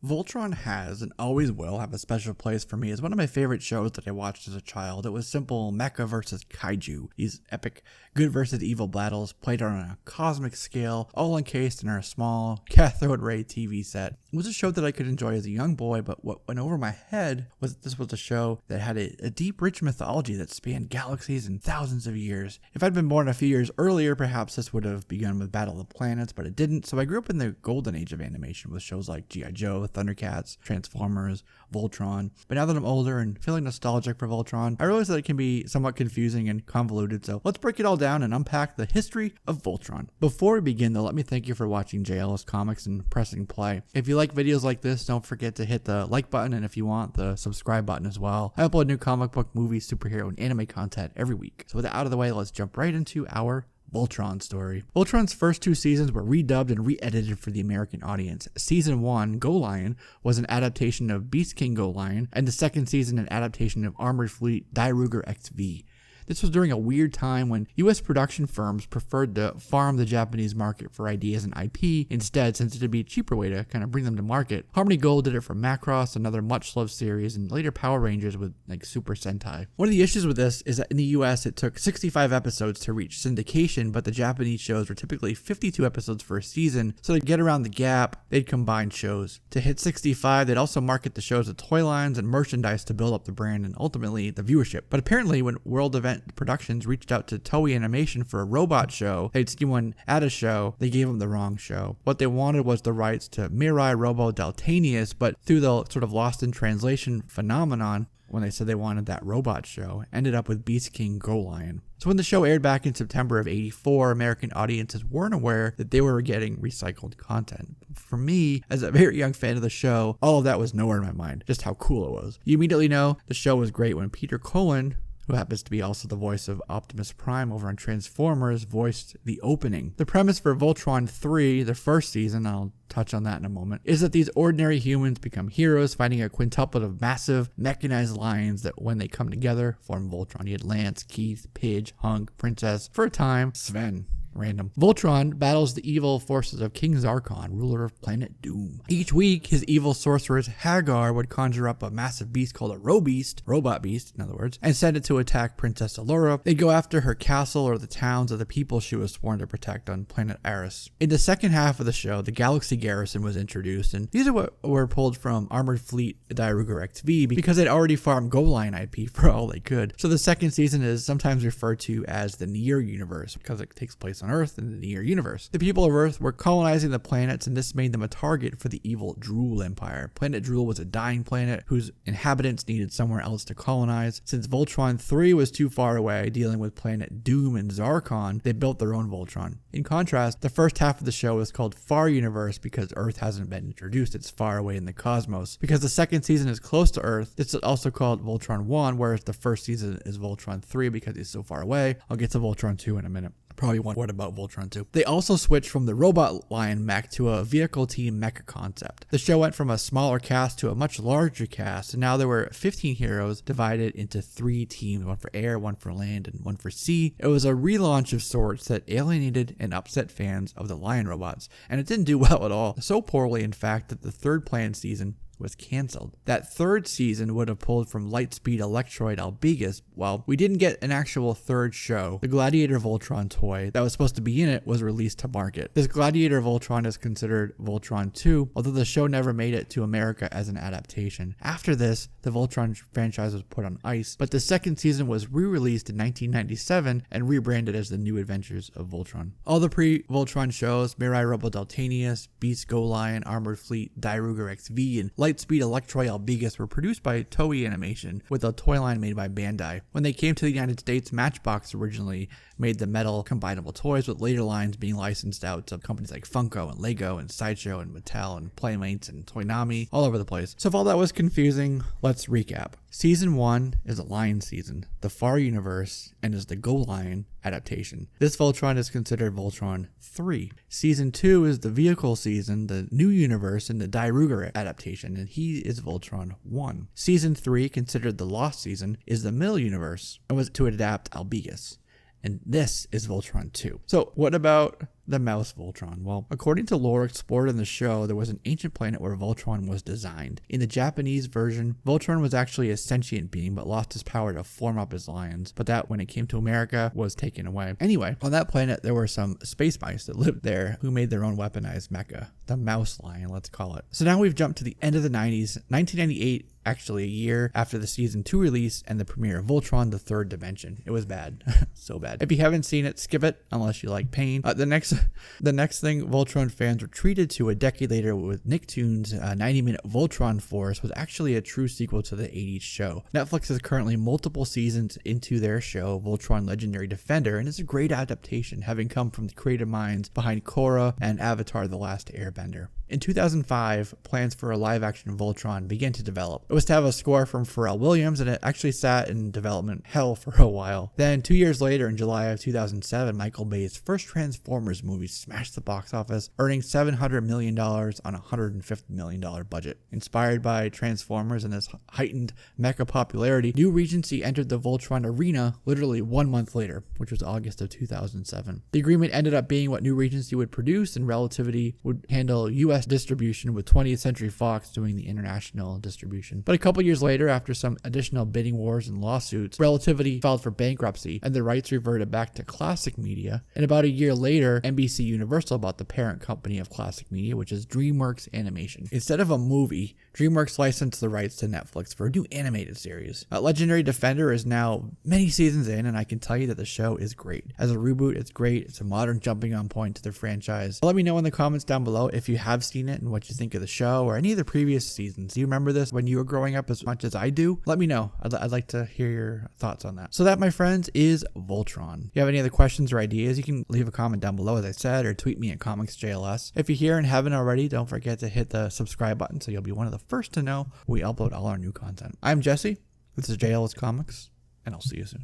Voltron has and always will have a special place for me as one of my favorite shows that I watched as a child. It was simple mecha versus kaiju, these epic good versus evil battles played on a cosmic scale, all encased in our small cathode ray TV set. It was a show that I could enjoy as a young boy, but what went over my head was that this was a show that had a deep, rich mythology that spanned galaxies and thousands of years. If I'd been born a few years earlier, perhaps this would have begun with Battle of the Planets, but it didn't, so I grew up in the golden age of animation with shows like G.I. Joe, Thundercats, Transformers, Voltron. But now that I'm older and feeling nostalgic for Voltron, I realize that it can be somewhat confusing and convoluted, so let's break it all down and unpack the history of Voltron. Before we begin though, let me thank you for watching JLS Comics and pressing play. If you like videos like this, don't forget to hit the like button, and if you want, the subscribe button as well. I upload new comic book, movie, superhero, and anime content every week. So with that out of the way, let's jump right into our Voltron story. Voltron's first two seasons were redubbed and re-edited for the American audience. Season 1, Go Lion, was an adaptation of Beast King Go Lion, and the second season an adaptation of Armored Fleet Die-Ruger XV. This was during a weird time when US production firms preferred to farm the Japanese market for ideas and IP instead, since it would be a cheaper way to kind of bring them to market. Harmony Gold did it for Macross, another much loved series, and later Power Rangers with like Super Sentai. One of the issues with this is that in the US it took 65 episodes to reach syndication, but the Japanese shows were typically 52 episodes for a season, so to get around the gap, they'd combine shows. To hit 65, they'd also market the shows with toy lines and merchandise to build up the brand and ultimately the viewership. But apparently when World Event Productions reached out to Toei Animation for a robot show, they'd see one at a show, they gave them the wrong show. What they wanted was the rights to Mirai Robo Daltanius, but through the sort of lost in translation phenomenon, when they said they wanted that robot show, ended up with Beast King Go Lion. So when the show aired back in September of '84, American audiences weren't aware that they were getting recycled content. For me, as a very young fan of the show, all of that was nowhere in my mind, just how cool it was. You immediately know the show was great when Peter Cullen, who happens to be also the voice of Optimus Prime over on Transformers, voiced the opening. The premise for Voltron 3, the first season, I'll touch on that in a moment, is that these ordinary humans become heroes, fighting a quintuplet of massive mechanized lions that when they come together form Voltron. You had Lance, Keith, Pidge, Hunk, Princess, for a time, Sven. Random. Voltron battles the evil forces of King Zarkon, ruler of planet Doom. Each week, his evil sorceress Hagar would conjure up a massive beast called a robot beast, in other words, and send it to attack Princess Allura. They'd go after her castle or the towns of the people she was sworn to protect on planet Aris. In the second half of the show, the Galaxy Garrison was introduced, and these are what were pulled from Armored Fleet Die-Ruger XV because they'd already farmed Go Lion IP for all they could. So the second season is sometimes referred to as the Near Universe because it takes place on Earth in the Near Universe. The people of Earth were colonizing the planets, and this made them a target for the evil Drool Empire. Planet Drool was a dying planet whose inhabitants needed somewhere else to colonize. Since Voltron 3 was too far away, dealing with planet Doom and Zarkon, they built their own Voltron. In contrast, the first half of the show is called Far Universe because Earth hasn't been introduced. It's far away in the cosmos. Because the second season is close to Earth, it's also called Voltron 1, whereas the first season is Voltron 3 because it's so far away. I'll get to Voltron 2 in a minute. Probably wonder what about Voltron 2. They also switched from the robot lion mech to a vehicle team mecha concept. The show went from a smaller cast to a much larger cast, and now there were 15 heroes divided into 3 teams, one for air, one for land, and one for sea. It was a relaunch of sorts that alienated and upset fans of the lion robots, and it didn't do well at all. So poorly, in fact, that the third planned season was canceled. That third season would have pulled from Lightspeed Electroid Albigus. Well, we didn't get an actual third show. The Gladiator Voltron toy that was supposed to be in it was released to market. This Gladiator Voltron is considered Voltron 2, although the show never made it to America as an adaptation. After this, the Voltron franchise was put on ice, but the second season was re-released in 1997 and rebranded as The New Adventures of Voltron. All the pre-Voltron shows, Mirai Robo Daltanius, Beast Go Lion, Armored Fleet, Die-Ruger XV, and Lightspeed Electroid Albigus were produced by Toei Animation with a toy line made by Bandai. When they came to the United States, Matchbox originally made the metal combinable toys, with later lines being licensed out to companies like Funko and Lego and Sideshow and Mattel and Playmates and Toynami, all over the place. So if all that was confusing, let's recap. Season 1 is a lion season, the Far Universe, and is the Go Lion adaptation. This Voltron is considered Voltron 3. Season 2 is the vehicle season, the New Universe, and the Die-Ruger adaptation, and he is Voltron 1. Season 3, considered the Lost season, is the Middle Universe, and was to adapt Albigus. And this is Voltron 2. So what about The mouse Voltron. Well, according to lore explored in the show, there was an ancient planet where Voltron was designed. In the Japanese version, Voltron was actually a sentient being but lost his power to form up his lions, but that, when it came to America, was taken away. Anyway, on that planet there were some space mice that lived there who made their own weaponized mecha. The mouse lion, let's call it. So now we've jumped to the end of the 90s, 1998, actually a year after the season 2 release and the premiere of Voltron: The Third Dimension. It was bad. So bad. If you haven't seen it, skip it unless you like pain. The next thing Voltron fans were treated to a decade later with Nicktoons' 90-minute Voltron Force was actually a true sequel to the 80s show. Netflix is currently multiple seasons into their show, Voltron Legendary Defender, and it's a great adaptation, having come from the creative minds behind Korra and Avatar: The Last Airbender. In 2005, plans for a live-action Voltron began to develop. It was to have a score from Pharrell Williams, and it actually sat in development hell for a while. Then, 2 years later, in July of 2007, Michael Bay's first Transformers movie smashed the box office, earning $700 million on a $150 million budget. Inspired by Transformers and its heightened mecha popularity, New Regency entered the Voltron arena literally 1 month later, which was August of 2007. The agreement ended up being what New Regency would produce, and Relativity would handle U.S. distribution, with 20th Century Fox doing the international distribution. But a couple years later, after some additional bidding wars and lawsuits, Relativity filed for bankruptcy and the rights reverted back to Classic Media. And about a year later, NBC Universal bought the parent company of Classic Media, which is DreamWorks Animation. Instead of a movie, DreamWorks licensed the rights to Netflix for a new animated series. Legendary Defender is now many seasons in, and I can tell you that the show is great. As a reboot, it's great. It's a modern jumping on point to the franchise. Let me know in the comments down below if you have seen it and what you think of the show or any of the previous seasons. Do you remember this when you were growing up as much as I do? Let me know. I'd like to hear your thoughts on that. So that, my friends, is Voltron. If you have any other questions or ideas, you can leave a comment down below, as I said, or tweet me at ComicsJLS. If you're here and haven't already, don't forget to hit the subscribe button so you'll be one of the first to know when we upload all our new content. I'm Jesse. This is JLS Comics, and I'll see you soon.